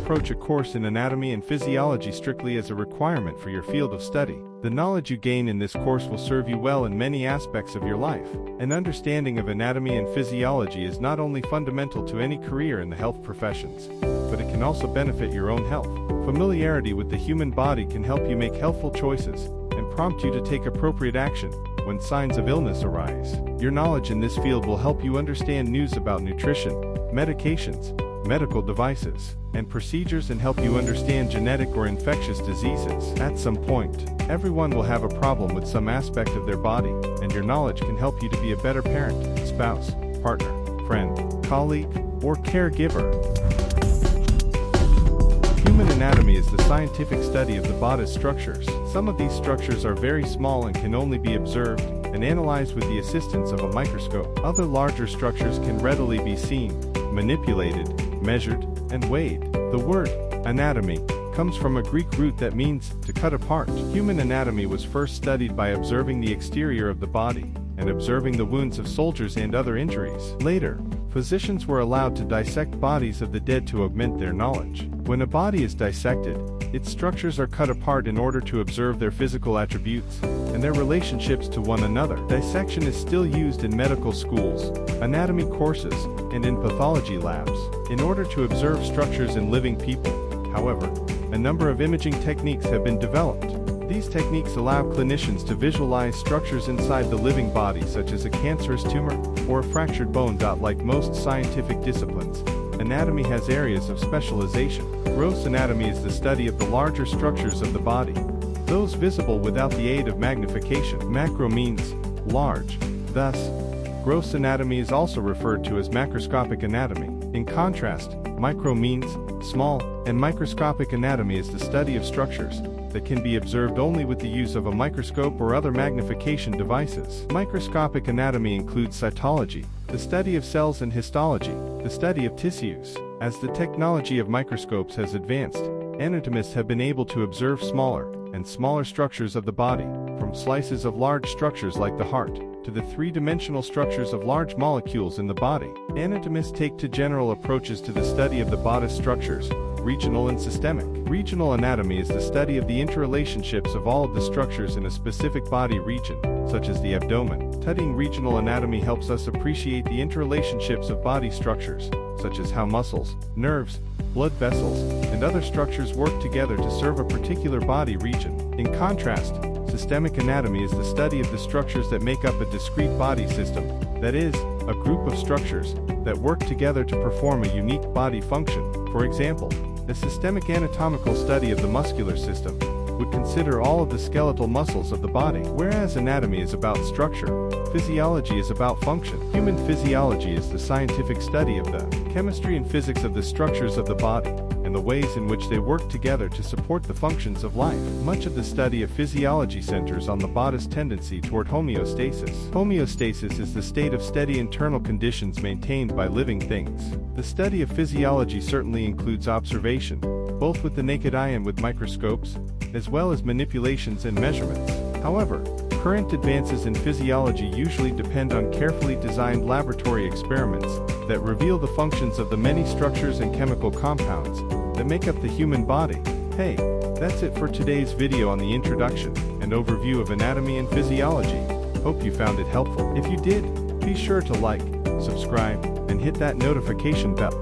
approach a course in anatomy and physiology strictly as a requirement for your field of study. The knowledge you gain in this course will serve you well in many aspects of your life. An understanding of anatomy and physiology is not only fundamental to any career in the health professions, but it can also benefit your own health. Familiarity with the human body can help you make healthful choices and prompt you to take appropriate action when signs of illness arise. Your knowledge in this field will help you understand news about nutrition, medications, medical devices, and procedures, and help you understand genetic or infectious diseases. At some point, everyone will have a problem with some aspect of their body, and your knowledge can help you to be a better parent, spouse, partner, friend, colleague, or caregiver. Human anatomy is the scientific study of the body's structures. Some of these structures are very small and can only be observed and analyzed with the assistance of a microscope. Other larger structures can readily be seen, manipulated, measured, and weighed. The word anatomy comes from a Greek root that means to cut apart. Human anatomy was first studied by observing the exterior of the body and observing the wounds of soldiers and other injuries. Later, physicians were allowed to dissect bodies of the dead to augment their knowledge. When a body is dissected, its structures are cut apart in order to observe their physical attributes and their relationships to one another. Dissection is still used in medical schools, anatomy courses, and in pathology labs in order to observe structures in living people. However, a number of imaging techniques have been developed. These techniques allow clinicians to visualize structures inside the living body, such as a cancerous tumor or a fractured bone. Like most scientific disciplines, anatomy has areas of specialization. Gross anatomy is the study of the larger structures of the body, those visible without the aid of magnification. Macro means large. Thus, gross anatomy is also referred to as macroscopic anatomy. In contrast, micro means small, and microscopic anatomy is the study of structures that can be observed only with the use of a microscope or other magnification devices. Microscopic anatomy includes cytology, the study of cells, and histology, the study of tissues. As the technology of microscopes has advanced, anatomists have been able to observe smaller and smaller structures of the body, from slices of large structures like the heart, to the three-dimensional structures of large molecules in the body. Anatomists take two general approaches to the study of the body's structures: regional and systemic. Regional anatomy is the study of the interrelationships of all of the structures in a specific body region, such as the abdomen. Studying regional anatomy helps us appreciate the interrelationships of body structures, such as how muscles, nerves, blood vessels, and other structures work together to serve a particular body region. In contrast, systemic anatomy is the study of the structures that make up a discrete body system, that is, a group of structures that work together to perform a unique body function. For example, a systemic anatomical study of the muscular system would consider all of the skeletal muscles of the body. Whereas anatomy is about structure, physiology is about function. Human physiology is the scientific study of the chemistry and physics of the structures of the body and the ways in which they work together to support the functions of life. Much of the study of physiology centers on the body's tendency toward homeostasis. Homeostasis is the state of steady internal conditions maintained by living things. The study of physiology certainly includes observation, both with the naked eye and with microscopes, as well as manipulations and measurements. However, current advances in physiology usually depend on carefully designed laboratory experiments that reveal the functions of the many structures and chemical compounds that make up the human body. Hey, that's it for today's video on the introduction and overview of anatomy and physiology. Hope you found it helpful. If you did, be sure to like, subscribe, and hit that notification bell.